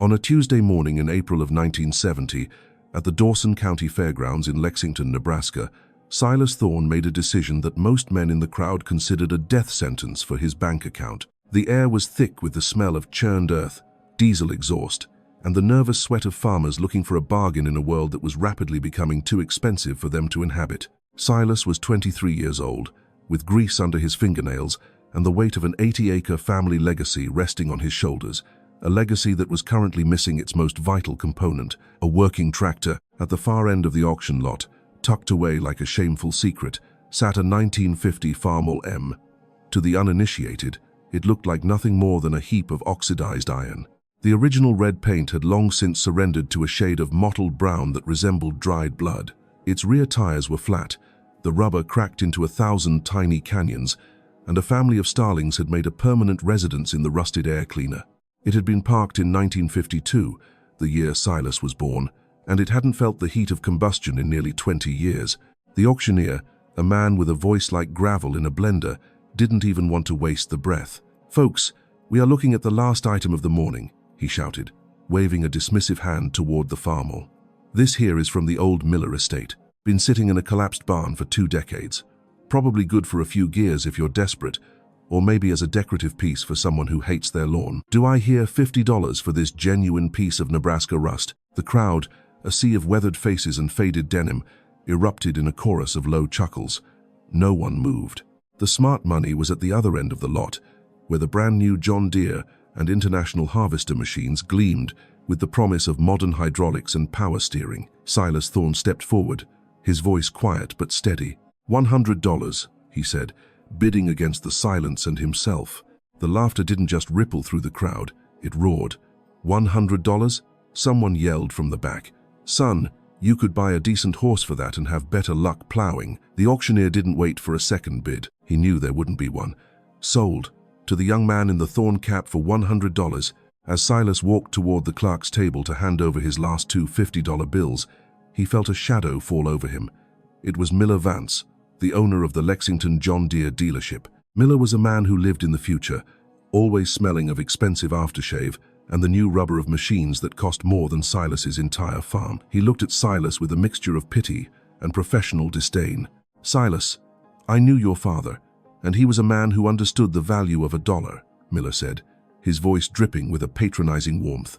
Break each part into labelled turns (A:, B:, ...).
A: On a Tuesday morning in April of 1970, at the Dawson County Fairgrounds in Lexington, Nebraska, Silas Thorne made a decision that most men in the crowd considered a death sentence for his bank account. The air was thick with the smell of churned earth, diesel exhaust, and the nervous sweat of farmers looking for a bargain in a world that was rapidly becoming too expensive for them to inhabit. Silas was 23 years old, with grease under his fingernails and the weight of an 80-acre family legacy resting on his shoulders, a legacy that was currently missing its most vital component, a working tractor. At the far end of the auction lot, tucked away like a shameful secret, sat a 1950 Farmall M. To the uninitiated, it looked like nothing more than a heap of oxidized iron. The original red paint had long since surrendered to a shade of mottled brown that resembled dried blood. Its rear tires were flat, the rubber cracked into 1,000 tiny canyons, and a family of starlings had made a permanent residence in the rusted air cleaner. It had been parked in 1952, the year Silas was born, and it hadn't felt the heat of combustion in nearly 20 years. The auctioneer, a man with a voice like gravel in a blender, didn't even want to waste the breath. "Folks, we are looking at the last item of the morning," he shouted, waving a dismissive hand toward the Farmall. "This here is from the old Miller estate. Been sitting in a collapsed barn for 2 decades. Probably good for a few gears if you're desperate, or maybe as a decorative piece for someone who hates their lawn. Do I hear $50 for this genuine piece of Nebraska rust?" The crowd, a sea of weathered faces and faded denim, erupted in a chorus of low chuckles. No one moved. The smart money was at the other end of the lot, where the brand new John Deere and International Harvester machines gleamed with the promise of modern hydraulics and power steering. Silas Thorne stepped forward, his voice quiet but steady. $100, he said, bidding against the silence and himself. The laughter didn't just ripple through the crowd, it roared. $100? Someone yelled from the back. "Son, you could buy a decent horse for that and have better luck plowing." The auctioneer didn't wait for a second bid. He knew there wouldn't be one. "Sold, to the young man in the thorn cap for $100. As Silas walked toward the clerk's table to hand over his last 2 $50 bills, he felt a shadow fall over him. It was Miller Vance, the owner of the Lexington John Deere dealership. Miller was a man who lived in the future, always smelling of expensive aftershave and the new rubber of machines that cost more than Silas's entire farm. He looked at Silas with a mixture of pity and professional disdain. "Silas, I knew your father, and he was a man who understood the value of $1, Miller said, his voice dripping with a patronizing warmth.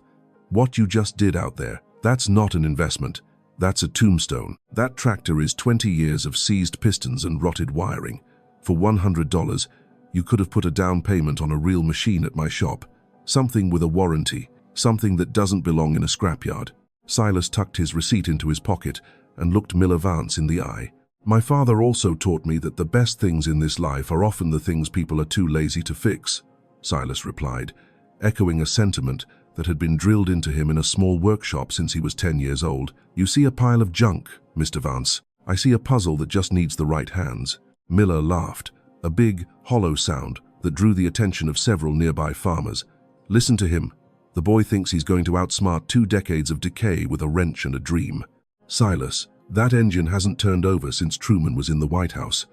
A: "What you just did out there, that's not an investment. That's a tombstone. That tractor is 20 years of seized pistons and rotted wiring. For $100, you could have put a down payment on a real machine at my shop. Something with a warranty, something that doesn't belong in a scrapyard." Silas tucked his receipt into his pocket and looked Miller Vance in the eye. "My father also taught me that the best things in this life are often the things people are too lazy to fix," Silas replied, echoing a sentiment that had been drilled into him in a small workshop since he was 10 years old. "You see a pile of junk, Mr. Vance. I see a puzzle that just needs the right hands." Miller laughed, a big, hollow sound that drew the attention of several nearby farmers. "Listen to him. The boy thinks he's going to outsmart 2 decades of decay with a wrench and a dream. Silas, that engine hasn't turned over since Truman was in the White House.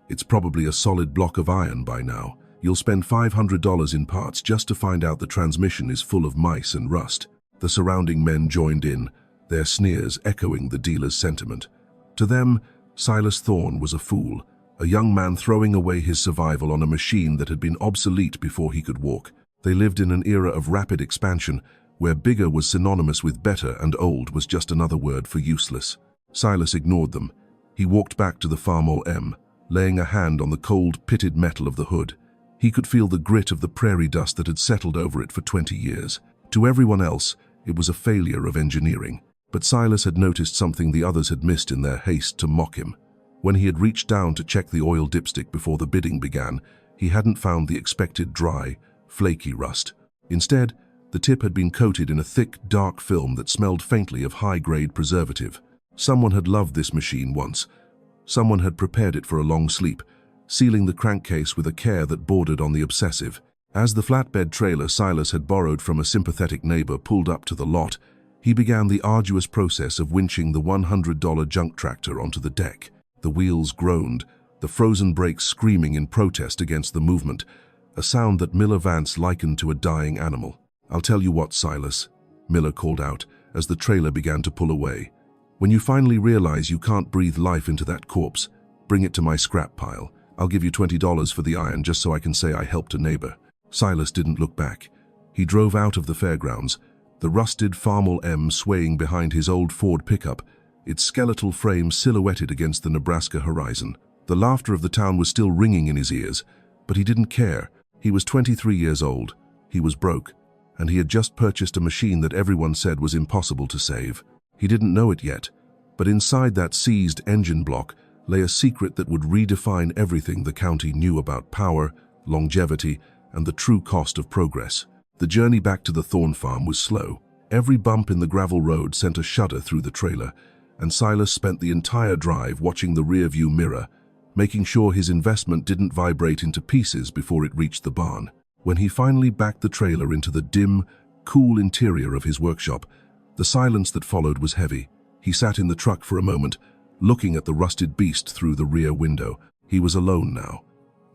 A: It's probably a solid block of iron by now. You'll spend $500 in parts just to find out the transmission is full of mice and rust." The surrounding men joined in, their sneers echoing the dealer's sentiment. To them, Silas Thorne was a fool, a young man throwing away his survival on a machine that had been obsolete before he could walk. They lived in an era of rapid expansion, where bigger was synonymous with better and old was just another word for useless. Silas ignored them. He walked back to the Farmall M, laying a hand on the cold, pitted metal of the hood. He could feel the grit of the prairie dust that had settled over it for 20 years. To everyone else, it was a failure of engineering. But Silas had noticed something the others had missed in their haste to mock him. When he had reached down to check the oil dipstick before the bidding began, he hadn't found the expected dry, flaky rust. Instead, the tip had been coated in a thick, dark film that smelled faintly of high-grade preservative. Someone had loved this machine once. Someone had prepared it for a long sleep, sealing the crankcase with a care that bordered on the obsessive. As the flatbed trailer Silas had borrowed from a sympathetic neighbor pulled up to the lot, he began the arduous process of winching the $100 junk tractor onto the deck. The wheels groaned, the frozen brakes screaming in protest against the movement, a sound that Miller Vance likened to a dying animal. "I'll tell you what, Silas," Miller called out as the trailer began to pull away. "When you finally realize you can't breathe life into that corpse, bring it to my scrap pile. I'll give you $20 for the iron just so I can say I helped a neighbor." Silas didn't look back. He drove out of the fairgrounds, the rusted Farmall M swaying behind his old Ford pickup, its skeletal frame silhouetted against the Nebraska horizon. The laughter of the town was still ringing in his ears, but he didn't care. He was 23 years old, he was broke, and he had just purchased a machine that everyone said was impossible to save. He didn't know it yet, but inside that seized engine block lay a secret that would redefine everything the county knew about power, longevity, and the true cost of progress. The journey back to the Thorne farm was slow. Every bump in the gravel road sent a shudder through the trailer, and Silas spent the entire drive watching the rearview mirror, making sure his investment didn't vibrate into pieces before it reached the barn. When he finally backed the trailer into the dim, cool interior of his workshop, the silence that followed was heavy. He sat in the truck for a moment, looking at the rusted beast through the rear window. He was alone now.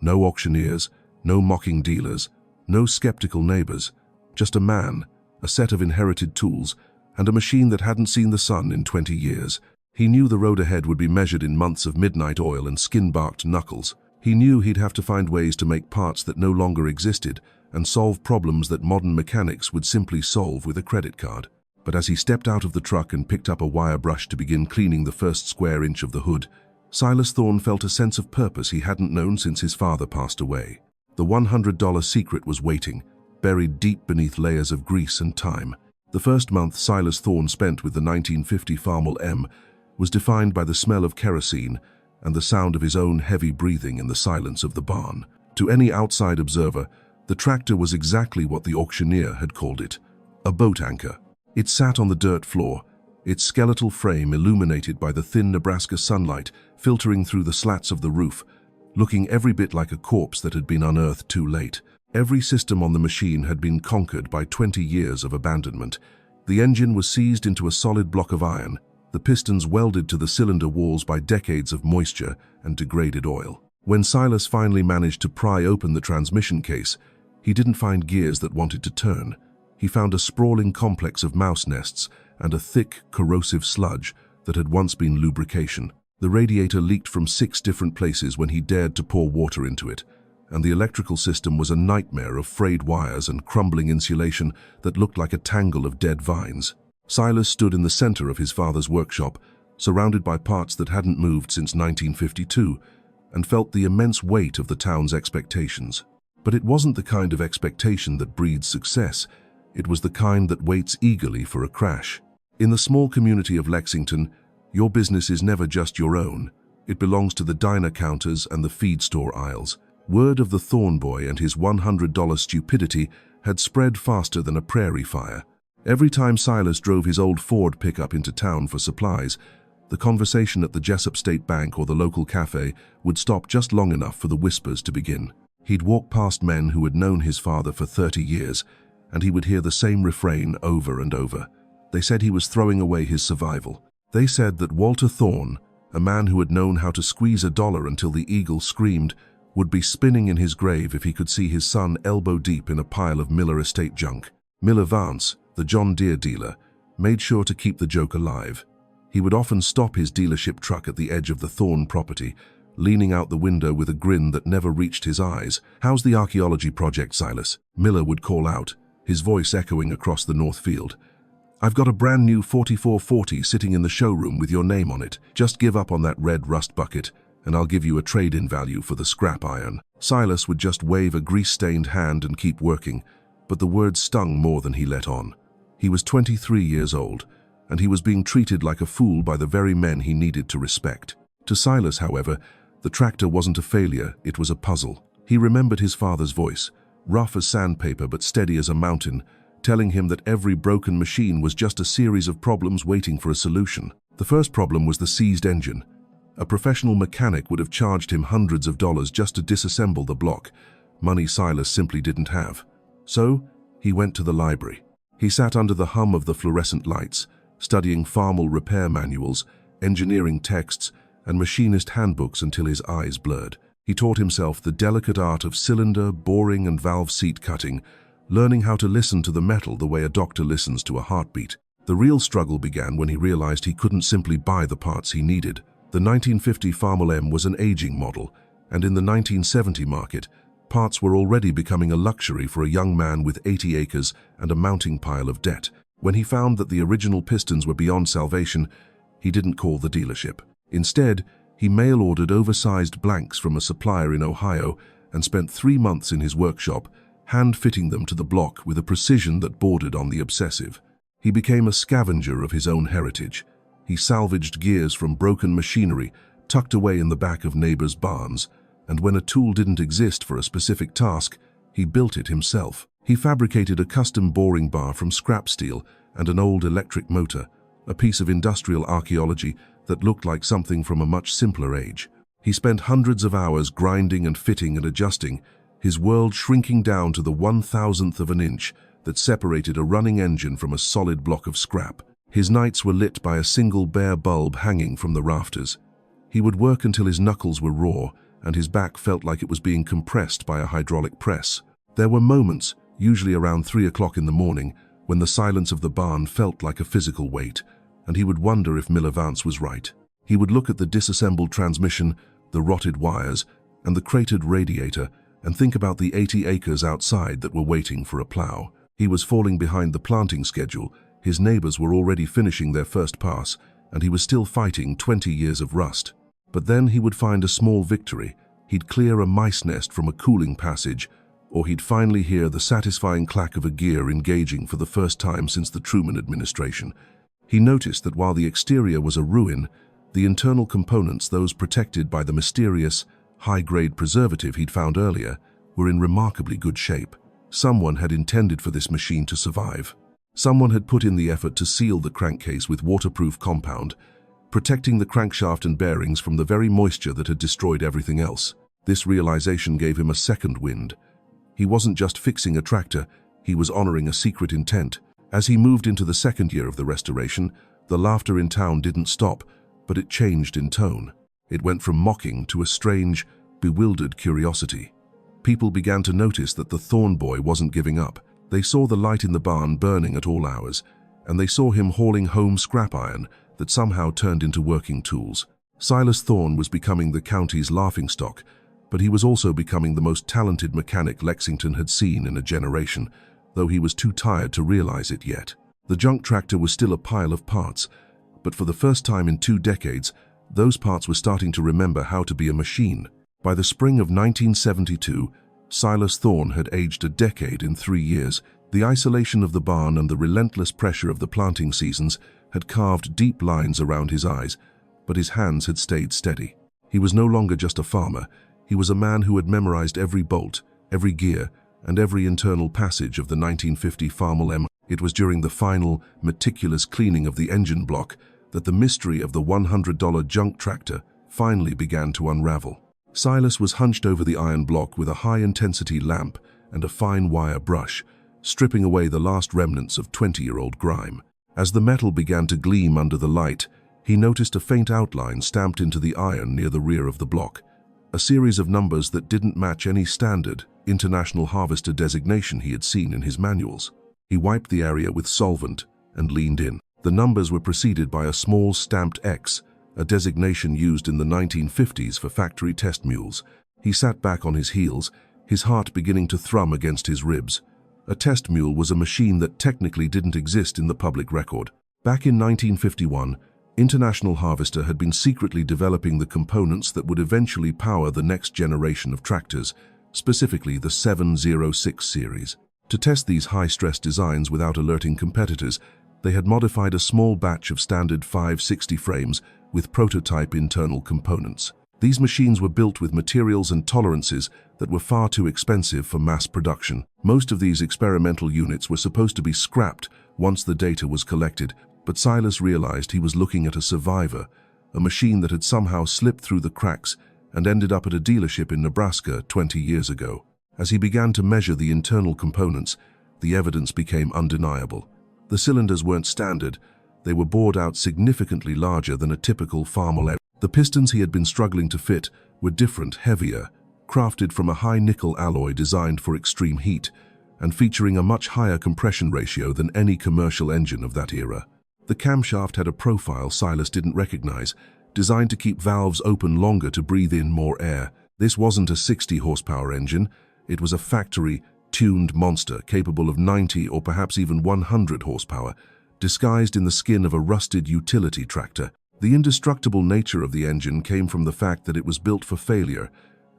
A: No auctioneers, no mocking dealers, no skeptical neighbors. Just a man, a set of inherited tools, and a machine that hadn't seen the sun in 20 years. He knew the road ahead would be measured in months of midnight oil and skin-barked knuckles. He knew he'd have to find ways to make parts that no longer existed and solve problems that modern mechanics would simply solve with a credit card. But as he stepped out of the truck and picked up a wire brush to begin cleaning the first square inch of the hood, Silas Thorne felt a sense of purpose he hadn't known since his father passed away. The $100 secret was waiting, buried deep beneath layers of grease and time. The first month Silas Thorne spent with the 1950 Farmall M was defined by the smell of kerosene and the sound of his own heavy breathing in the silence of the barn. To any outside observer, the tractor was exactly what the auctioneer had called it, a boat anchor. It sat on the dirt floor, its skeletal frame illuminated by the thin Nebraska sunlight filtering through the slats of the roof, looking every bit like a corpse that had been unearthed too late. Every system on the machine had been conquered by 20 years of abandonment. The engine was seized into a solid block of iron, the pistons welded to the cylinder walls by decades of moisture and degraded oil. When Silas finally managed to pry open the transmission case, he didn't find gears that wanted to turn. He found a sprawling complex of mouse nests and a thick, corrosive sludge that had once been lubrication. The radiator leaked from 6 different places when he dared to pour water into it, and the electrical system was a nightmare of frayed wires and crumbling insulation that looked like a tangle of dead vines. Silas stood in the center of his father's workshop, surrounded by parts that hadn't moved since 1952, and felt the immense weight of the town's expectations. But it wasn't the kind of expectation that breeds success. It was the kind that waits eagerly for a crash. In the small community of Lexington, your business is never just your own. It belongs to the diner counters and the feed store aisles. Word of the Thorne boy and his $100 stupidity had spread faster than a prairie fire. Every time Silas drove his old Ford pickup into town for supplies, the conversation at the Jessup State Bank or the local cafe would stop just long enough for the whispers to begin. He'd walk past men who had known his father for 30 years, and he would hear the same refrain over and over. They said he was throwing away his survival. They said that Walter Thorne, a man who had known how to squeeze a dollar until the eagle screamed, would be spinning in his grave if he could see his son elbow deep in a pile of Miller estate junk. Miller Vance, the John Deere dealer, made sure to keep the joke alive. He would often stop his dealership truck at the edge of the Thorne property, leaning out the window with a grin that never reached his eyes. "How's the archaeology project, Silas?" Miller would call out, his voice echoing across the north field. "I've got a brand new 4440 sitting in the showroom with your name on it. Just give up on that red rust bucket, and I'll give you a trade-in value for the scrap iron." Silas would just wave a grease-stained hand and keep working, but the words stung more than he let on. He was 23 years old, and he was being treated like a fool by the very men he needed to respect. To Silas, however, the tractor wasn't a failure, it was a puzzle. He remembered his father's voice, rough as sandpaper but steady as a mountain, telling him that every broken machine was just a series of problems waiting for a solution. The first problem was the seized engine. A professional mechanic would have charged him hundreds of dollars just to disassemble the block, money Silas simply didn't have. So, he went to the library. He sat under the hum of the fluorescent lights, studying Farmall repair manuals, engineering texts, and machinist handbooks until his eyes blurred. He taught himself the delicate art of cylinder, boring, and valve seat cutting, learning how to listen to the metal the way a doctor listens to a heartbeat. The real struggle began when he realized he couldn't simply buy the parts he needed. The 1950 Formel M was an aging model, and in the 1970 market, parts were already becoming a luxury for a young man with 80 acres and a mounting pile of debt. When he found that the original pistons were beyond salvation, he didn't call the dealership. Instead, he mail-ordered oversized blanks from a supplier in Ohio and spent 3 months in his workshop, hand-fitting them to the block with a precision that bordered on the obsessive. He became a scavenger of his own heritage. He salvaged gears from broken machinery tucked away in the back of neighbors' barns, and when a tool didn't exist for a specific task, he built it himself. He fabricated a custom boring bar from scrap steel and an old electric motor, a piece of industrial archaeology that looked like something from a much simpler age. He spent hundreds of hours grinding and fitting and adjusting, his world shrinking down to the 1,000th of an inch that separated a running engine from a solid block of scrap. His nights were lit by a single bare bulb hanging from the rafters. He would work until his knuckles were raw and his back felt like it was being compressed by a hydraulic press. There were moments, usually around 3 o'clock in the morning, when the silence of the barn felt like a physical weight, and he would wonder if Miller Vance was right. He would look at the disassembled transmission, the rotted wires, and the cratered radiator, and think about the 80 acres outside that were waiting for a plow. He was falling behind the planting schedule, his neighbors were already finishing their first pass, and he was still fighting 20 years of rust. But then he would find a small victory. He'd clear a mice nest from a cooling passage, or he'd finally hear the satisfying clack of a gear engaging for the first time since the Truman administration. He noticed that while the exterior was a ruin, the internal components, those protected by the mysterious, high-grade preservative he'd found earlier, were in remarkably good shape. Someone had intended for this machine to survive. Someone had put in the effort to seal the crankcase with waterproof compound, protecting the crankshaft and bearings from the very moisture that had destroyed everything else. This realization gave him a second wind. He wasn't just fixing a tractor, he was honoring a secret intent. As he moved into the second year of the restoration, the laughter in town didn't stop, but it changed in tone. It went from mocking to a strange, bewildered curiosity. People began to notice that the Thorne boy wasn't giving up. They saw the light in the barn burning at all hours, and they saw him hauling home scrap iron that somehow turned into working tools. Silas Thorne was becoming the county's laughingstock, but he was also becoming the most talented mechanic Lexington had seen in a generation, though he was too tired to realize it yet. The junk tractor was still a pile of parts, but for the first time in 2 decades, those parts were starting to remember how to be a machine. By the spring of 1972, Silas Thorne had aged a decade in 3 years. The isolation of the barn and the relentless pressure of the planting seasons had carved deep lines around his eyes, but his hands had stayed steady. He was no longer just a farmer. He was a man who had memorized every bolt, every gear, and every internal passage of the 1950 Formel M. It was during the final, meticulous cleaning of the engine block that the mystery of the $100 junk tractor finally began to unravel. Silas was hunched over the iron block with a high-intensity lamp and a fine wire brush, stripping away the last remnants of 20-year-old grime. As the metal began to gleam under the light, he noticed a faint outline stamped into the iron near the rear of the block, a series of numbers that didn't match any standard International Harvester designation he had seen in his manuals. He wiped the area with solvent and leaned in. The numbers were preceded by a small stamped X, a designation used in the 1950s for factory test mules. He sat back on his heels, his heart beginning to thrum against his ribs. A test mule was a machine that technically didn't exist in the public record. Back in 1951, International Harvester had been secretly developing the components that would eventually power the next generation of tractors, specifically the 706 series. To test these high-stress designs without alerting competitors, they had modified a small batch of standard 560 frames with prototype internal components. These machines were built with materials and tolerances that were far too expensive for mass production. Most of these experimental units were supposed to be scrapped once the data was collected, but Silas realized he was looking at a survivor, a machine that had somehow slipped through the cracks and ended up at a dealership in Nebraska 20 years ago. As he began to measure the internal components, the evidence became undeniable. The cylinders weren't standard, they were bored out significantly larger than a typical Formel M. The pistons he had been struggling to fit were different, heavier, crafted from a high-nickel alloy designed for extreme heat, and featuring a much higher compression ratio than any commercial engine of that era. The camshaft had a profile Silas didn't recognize, designed to keep valves open longer to breathe in more air. This wasn't a 60-horsepower engine, it was a factory-tuned monster capable of 90 or perhaps even 100 horsepower, disguised in the skin of a rusted utility tractor. The indestructible nature of the engine came from the fact that it was built for failure.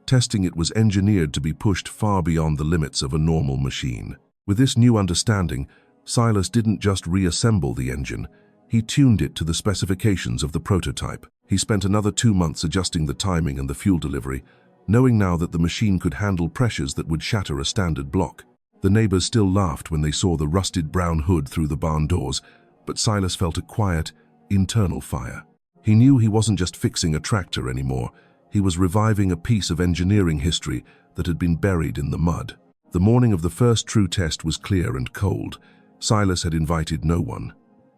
A: Testing it was engineered to be pushed far beyond the limits of a normal machine. With this new understanding, Silas didn't just reassemble the engine, he tuned it to the specifications of the prototype. He spent another 2 months adjusting the timing and the fuel delivery, knowing now that the machine could handle pressures that would shatter a standard block. The neighbors still laughed when they saw the rusted brown hood through the barn doors, but Silas felt a quiet, internal fire. He knew he wasn't just fixing a tractor anymore, he was reviving a piece of engineering history that had been buried in the mud. The morning of the first true test was clear and cold. Silas had invited no one.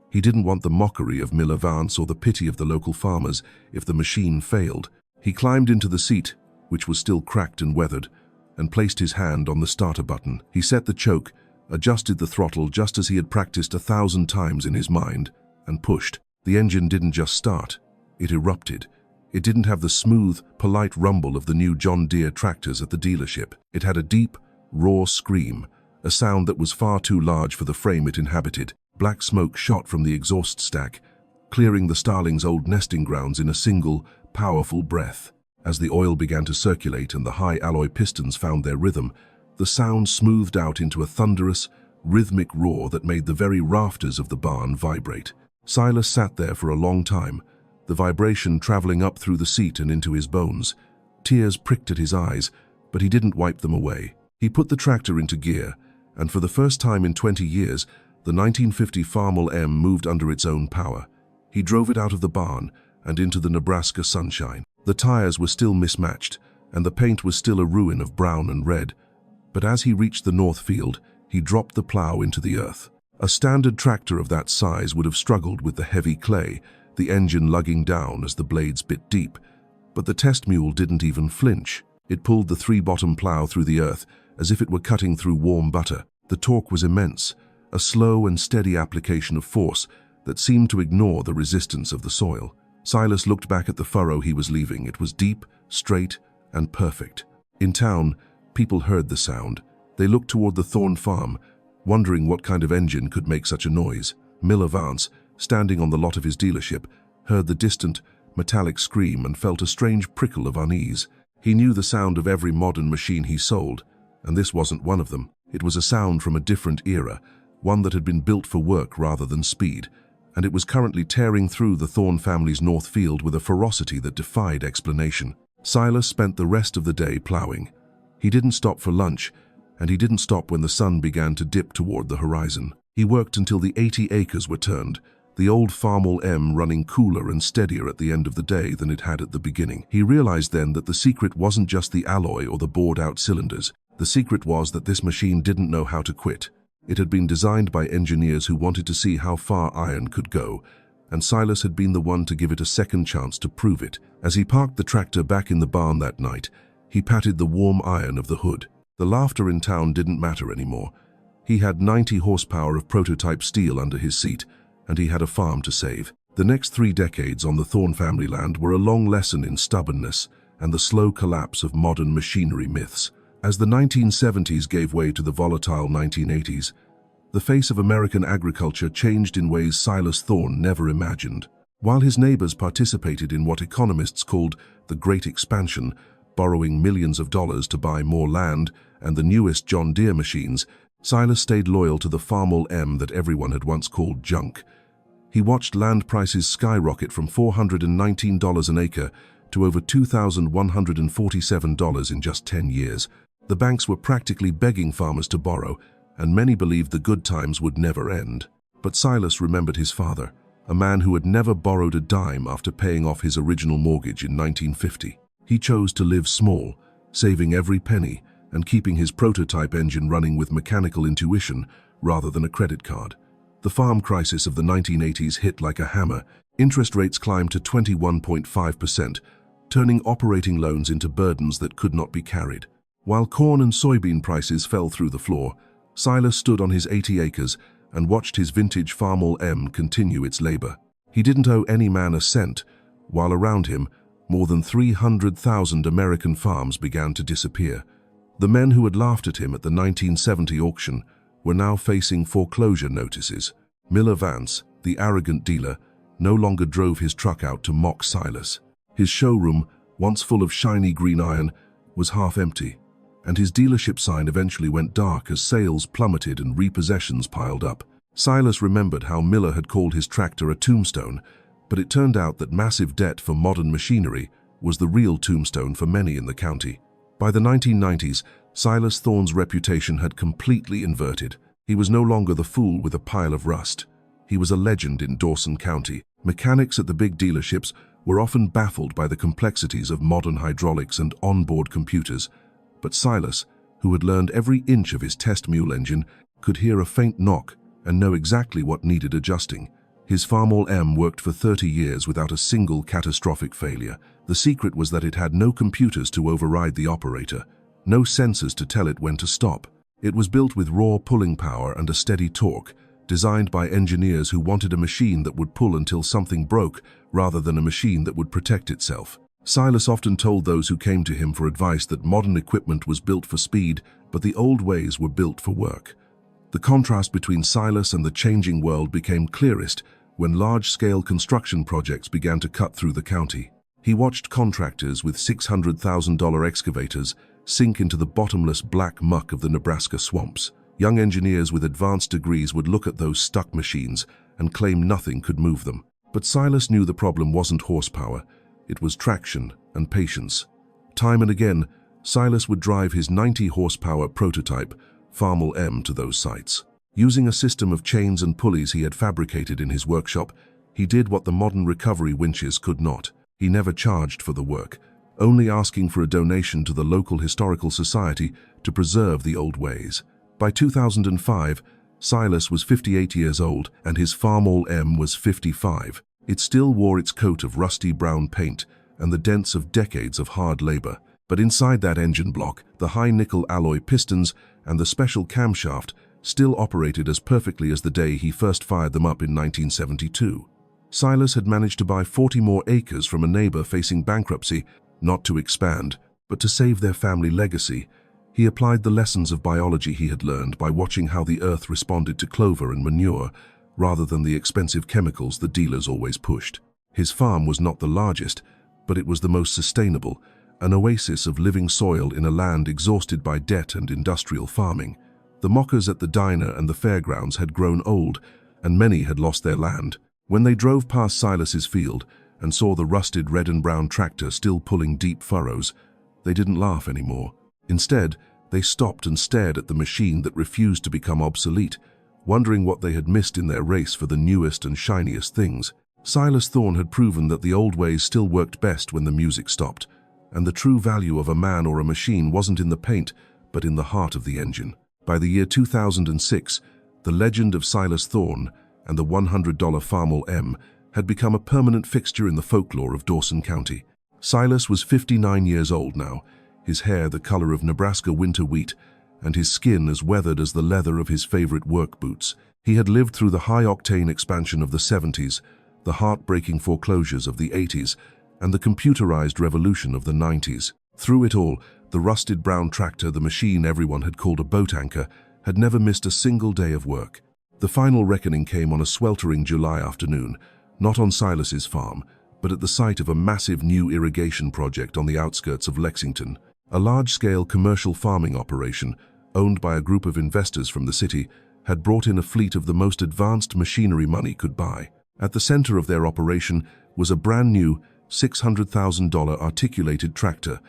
A: He didn't want the mockery of Miller Vance or the pity of the local farmers if the machine failed. He climbed into the seat, which was still cracked and weathered, and placed his hand on the starter button. He set the choke, adjusted the throttle just as he had practiced 1,000 times in his mind, and pushed. The engine didn't just start, it erupted. It didn't have the smooth, polite rumble of the new John Deere tractors at the dealership. It had a deep, raw scream, a sound that was far too large for the frame it inhabited. Black smoke shot from the exhaust stack, clearing the starling's old nesting grounds in a single, powerful breath. As the oil began to circulate and the high alloy pistons found their rhythm, the sound smoothed out into a thunderous, rhythmic roar that made the very rafters of the barn vibrate. Silas sat there for a long time, the vibration traveling up through the seat and into his bones. Tears pricked at his eyes, but he didn't wipe them away. He put the tractor into gear, and for the first time in 20 years, the 1950 Farmall M moved under its own power. He drove it out of the barn and into the Nebraska sunshine. The tires were still mismatched, and the paint was still a ruin of brown and red. But as he reached the north field, he dropped the plow into the earth. A standard tractor of that size would have struggled with the heavy clay, the engine lugging down as the blades bit deep. But the test mule didn't even flinch. It pulled the three-bottom plow through the earth as if it were cutting through warm butter. The torque was immense, a slow and steady application of force that seemed to ignore the resistance of the soil. Silas looked back at the furrow he was leaving. It was deep, straight, and perfect. In town, people heard the sound. They looked toward the Thorne farm, wondering what kind of engine could make such a noise. Miller Vance, standing on the lot of his dealership, heard the distant, metallic scream and felt a strange prickle of unease. He knew the sound of every modern machine he sold, and this wasn't one of them. It was a sound from a different era, one that had been built for work rather than speed, and it was currently tearing through the Thorne family's north field with a ferocity that defied explanation. Silas spent the rest of the day plowing. He didn't stop for lunch, and he didn't stop when the sun began to dip toward the horizon. He worked until the 80 acres were turned, the old Farmall M running cooler and steadier at the end of the day than it had at the beginning. He realized then that the secret wasn't just the alloy or the bored-out cylinders. The secret was that this machine didn't know how to quit. It had been designed by engineers who wanted to see how far iron could go, and Silas had been the one to give it a second chance to prove it. As he parked the tractor back in the barn that night, he patted the warm iron of the hood. The laughter in town didn't matter anymore. He had 90 horsepower of prototype steel under his seat, and he had a farm to save. The next 3 decades on the Thorne family land were a long lesson in stubbornness and the slow collapse of modern machinery myths. As the 1970s gave way to the volatile 1980s, the face of American agriculture changed in ways Silas Thorne never imagined. While his neighbors participated in what economists called the Great Expansion, borrowing millions of dollars to buy more land and the newest John Deere machines, Silas stayed loyal to the Farmall M that everyone had once called junk. He watched land prices skyrocket from $419 an acre to over $2,147 in just 10 years. The banks were practically begging farmers to borrow, and many believed the good times would never end. But Silas remembered his father, a man who had never borrowed a dime after paying off his original mortgage in 1950. He chose to live small, saving every penny and keeping his prototype engine running with mechanical intuition rather than a credit card. The farm crisis of the 1980s hit like a hammer. Interest rates climbed to 21.5%, turning operating loans into burdens that could not be carried. While corn and soybean prices fell through the floor, Silas stood on his 80 acres and watched his vintage Farmall M continue its labor. He didn't owe any man a cent, while around him, more than 300,000 American farms began to disappear. The men who had laughed at him at the 1970 auction were now facing foreclosure notices. Miller Vance, the arrogant dealer, no longer drove his truck out to mock Silas. His showroom, once full of shiny green iron, was half empty, and his dealership sign eventually went dark as sales plummeted and repossessions piled up. Silas remembered how Miller had called his tractor a tombstone, but it turned out that massive debt for modern machinery was the real tombstone for many in the county. By the 1990s, Silas Thorne's reputation had completely inverted. He was no longer the fool with a pile of rust. He was a legend in Dawson County. Mechanics at the big dealerships were often baffled by the complexities of modern hydraulics and onboard computers, but Silas, who had learned every inch of his test mule engine, could hear a faint knock and know exactly what needed adjusting. His Farmall M worked for 30 years without a single catastrophic failure. The secret was that it had no computers to override the operator, no sensors to tell it when to stop. It was built with raw pulling power and a steady torque, designed by engineers who wanted a machine that would pull until something broke, rather than a machine that would protect itself. Silas often told those who came to him for advice that modern equipment was built for speed, but the old ways were built for work. The contrast between Silas and the changing world became clearest when large-scale construction projects began to cut through the county. He watched contractors with $600,000 excavators sink into the bottomless black muck of the Nebraska swamps. Young engineers with advanced degrees would look at those stuck machines and claim nothing could move them. But Silas knew the problem wasn't horsepower, it was traction and patience. Time and again, Silas would drive his 90-horsepower prototype Farmall M to those sites. Using a system of chains and pulleys he had fabricated in his workshop, he did what the modern recovery winches could not. He never charged for the work, only asking for a donation to the local historical society to preserve the old ways. By 2005, Silas was 58 years old and his Farmall M was 55. It still wore its coat of rusty brown paint and the dents of decades of hard labor. But inside that engine block, the high-nickel alloy pistons and the special camshaft still operated as perfectly as the day he first fired them up in 1972. Silas had managed to buy 40 more acres from a neighbor facing bankruptcy, not to expand, but to save their family legacy. He applied the lessons of biology he had learned by watching how the earth responded to clover and manure, rather than the expensive chemicals the dealers always pushed. His farm was not the largest, but it was the most sustainable, an oasis of living soil in a land exhausted by debt and industrial farming. The mockers at the diner and the fairgrounds had grown old, and many had lost their land. When they drove past Silas's field and saw the rusted red and brown tractor still pulling deep furrows, they didn't laugh anymore. Instead, they stopped and stared at the machine that refused to become obsolete, wondering what they had missed in their race for the newest and shiniest things. Silas Thorne had proven that the old ways still worked best when the music stopped, and the true value of a man or a machine wasn't in the paint, but in the heart of the engine. By the year 2006, the legend of Silas Thorne and the $100 Farmall M had become a permanent fixture in the folklore of Dawson County. Silas was 59 years old now, his hair the color of Nebraska winter wheat, and his skin as weathered as the leather of his favorite work boots. He had lived through the high-octane expansion of the 70s, the heartbreaking foreclosures of the 80s, and the computerized revolution of the 90s. Through it all, the rusted brown tractor, the machine everyone had called a boat anchor, had never missed a single day of work. The final reckoning came on a sweltering July afternoon, not on Silas's farm, but at the site of a massive new irrigation project on the outskirts of Lexington. A large-scale commercial farming operation, owned by a group of investors from the city, had brought in a fleet of the most advanced machinery money could buy. At the center of their operation was a brand-new $600,000 articulated tractor,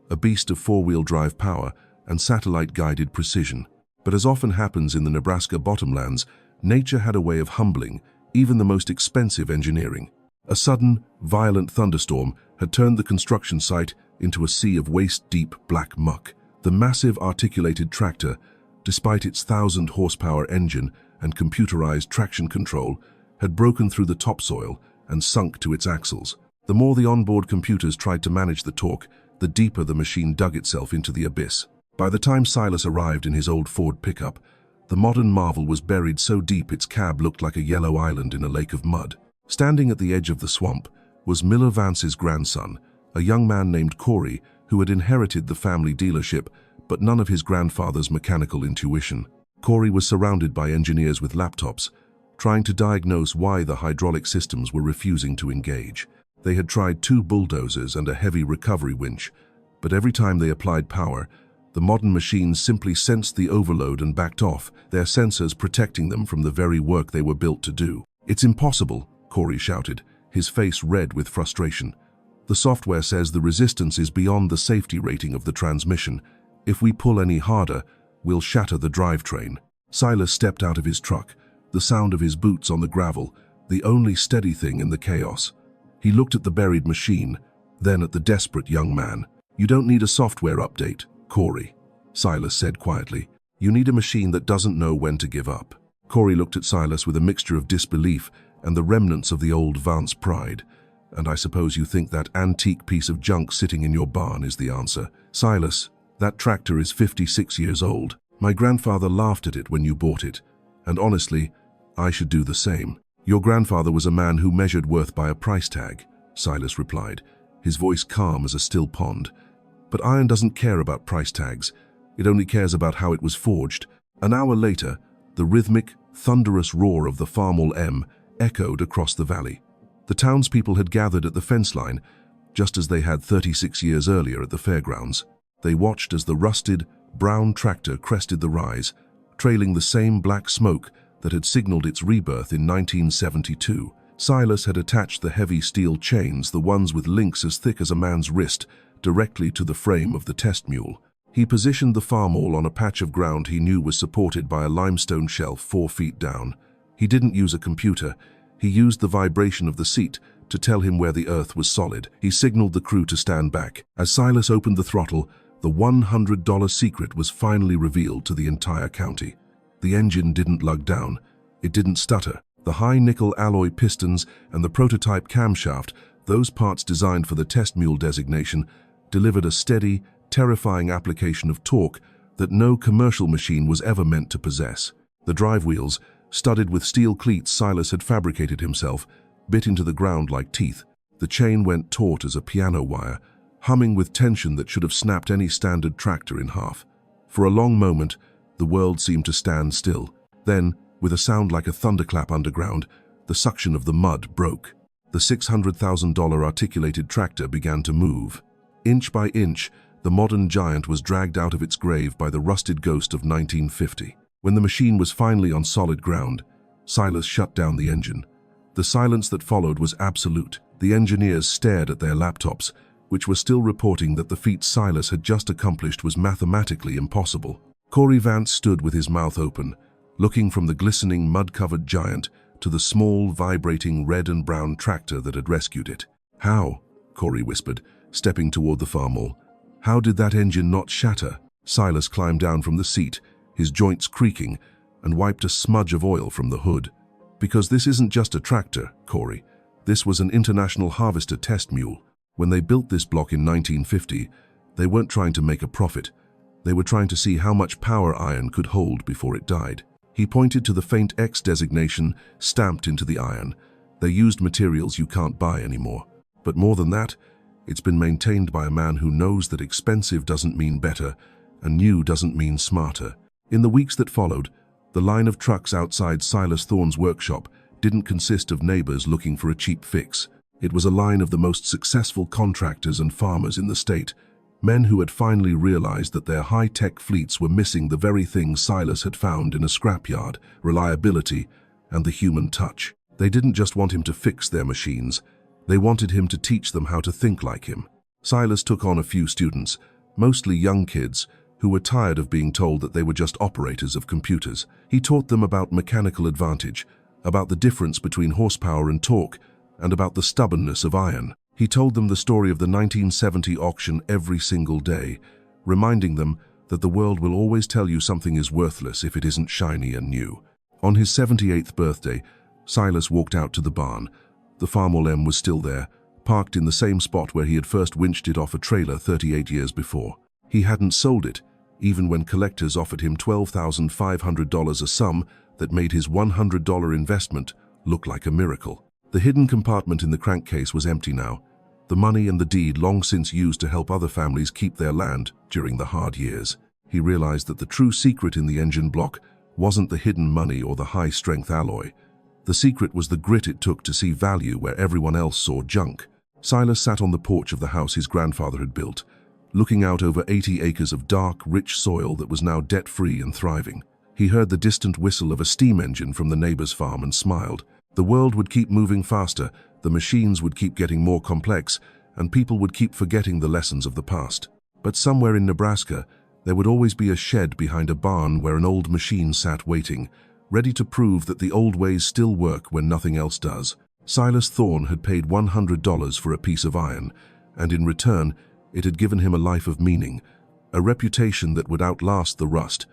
A: a beast of four-wheel drive power and satellite-guided precision. But as often happens in the Nebraska bottomlands, nature had a way of humbling even the most expensive engineering. A sudden, violent thunderstorm had turned the construction site into a sea of waist-deep black muck. The massive articulated tractor, despite its 1,000-horsepower engine and computerized traction control, had broken through the topsoil and sunk to its axles. The more the onboard computers tried to manage the torque, the deeper the machine dug itself into the abyss. By the time Silas arrived in his old Ford pickup, The modern marvel was buried so deep its cab looked like a yellow island in a lake of mud. Standing at the edge of the swamp was Miller Vance's grandson, a young man named Corey, who had inherited the family dealership, but none of his grandfather's mechanical intuition. Corey was surrounded by engineers with laptops, trying to diagnose why the hydraulic systems were refusing to engage. They had tried 2 bulldozers and a heavy recovery winch, but every time they applied power, the modern machines simply sensed the overload and backed off, their sensors protecting them from the very work they were built to do. "It's impossible," Corey shouted, his face red with frustration. "The software says the resistance is beyond the safety rating of the transmission. If we pull any harder, we'll shatter the drivetrain." Silas stepped out of his truck, the sound of his boots on the gravel, the only steady thing in the chaos. He looked at the buried machine, then at the desperate young man. "You don't need a software update, Corey," Silas said quietly. "You need a machine that doesn't know when to give up." Corey looked at Silas with a mixture of disbelief and the remnants of the old Vance pride. "And I suppose you think that antique piece of junk sitting in your barn is the answer. Silas, that tractor is 56 years old. My grandfather laughed at it when you bought it, and honestly, I should do the same." "Your grandfather was a man who measured worth by a price tag," Silas replied, his voice calm as a still pond. "But iron doesn't care about price tags. It only cares about how it was forged." An hour later, the rhythmic, thunderous roar of the Farmall M echoed across the valley. The townspeople had gathered at the fence line, just as they had 36 years earlier at the fairgrounds. They watched as the rusted, brown tractor crested the rise, trailing the same black smoke that had signaled its rebirth in 1972. Silas had attached the heavy steel chains, the ones with links as thick as a man's wrist, directly to the frame of the test mule. He positioned the Farmall on a patch of ground he knew was supported by a limestone shelf 4 feet down. He didn't use a computer. He used the vibration of the seat to tell him where the earth was solid. He signaled the crew to stand back. As Silas opened the throttle, the $100 secret was finally revealed to the entire county. The engine didn't lug down. It didn't stutter. The high-nickel alloy pistons and the prototype camshaft, those parts designed for the test mule designation, delivered a steady, terrifying application of torque that no commercial machine was ever meant to possess. The drive wheels, studded with steel cleats Silas had fabricated himself, bit into the ground like teeth. The chain went taut as a piano wire, humming with tension that should have snapped any standard tractor in half. For a long moment, the world seemed to stand still. Then, with a sound like a thunderclap underground, the suction of the mud broke. The $600,000 articulated tractor began to move. Inch by inch, the modern giant was dragged out of its grave by the rusted ghost of 1950. When the machine was finally on solid ground, Silas shut down the engine. The silence that followed was absolute. The engineers stared at their laptops, which were still reporting that the feat Silas had just accomplished was mathematically impossible. Corey Vance stood with his mouth open, looking from the glistening, mud-covered giant to the small, vibrating red and brown tractor that had rescued it. "How?" Corey whispered, stepping toward the Farmall. "How did that engine not shatter?" Silas climbed down from the seat, his joints creaking, and wiped a smudge of oil from the hood. "Because this isn't just a tractor, Corey. This was an International Harvester test mule. When they built this block in 1950, they weren't trying to make a profit. They were trying to see how much power iron could hold before it died." He pointed to the faint X designation stamped into the iron. "They used materials you can't buy anymore. But more than that, it's been maintained by a man who knows that expensive doesn't mean better, and new doesn't mean smarter." In the weeks that followed, the line of trucks outside Silas Thorne's workshop didn't consist of neighbors looking for a cheap fix. It was a line of the most successful contractors and farmers in the state, men who had finally realized that their high-tech fleets were missing the very things Silas had found in a scrapyard: reliability and the human touch. They didn't just want him to fix their machines, they wanted him to teach them how to think like him. Silas took on a few students, mostly young kids, who were tired of being told that they were just operators of computers. He taught them about mechanical advantage, about the difference between horsepower and torque, and about the stubbornness of iron. He told them the story of the 1970 auction every single day, reminding them that the world will always tell you something is worthless if it isn't shiny and new. On his 78th birthday, Silas walked out to the barn. The Farmall M was still there, parked in the same spot where he had first winched it off a trailer 38 years before. He hadn't sold it. even when collectors offered him $12,500, a sum that made his $100 investment look like a miracle. The hidden compartment in the crankcase was empty now, the money and the deed long since used to help other families keep their land during the hard years. He realized that the true secret in the engine block wasn't the hidden money or the high-strength alloy. The secret was the grit it took to see value where everyone else saw junk. Silas sat on the porch of the house his grandfather had built, looking out over 80 acres of dark, rich soil that was now debt-free and thriving. He heard the distant whistle of a steam engine from the neighbor's farm and smiled. The world would keep moving faster, the machines would keep getting more complex, and people would keep forgetting the lessons of the past. But somewhere in Nebraska, there would always be a shed behind a barn where an old machine sat waiting, ready to prove that the old ways still work when nothing else does. Silas Thorne had paid $100 for a piece of iron, and in return, it had given him a life of meaning, a reputation that would outlast the rust,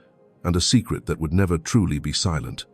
A: and a secret that would never truly be silent.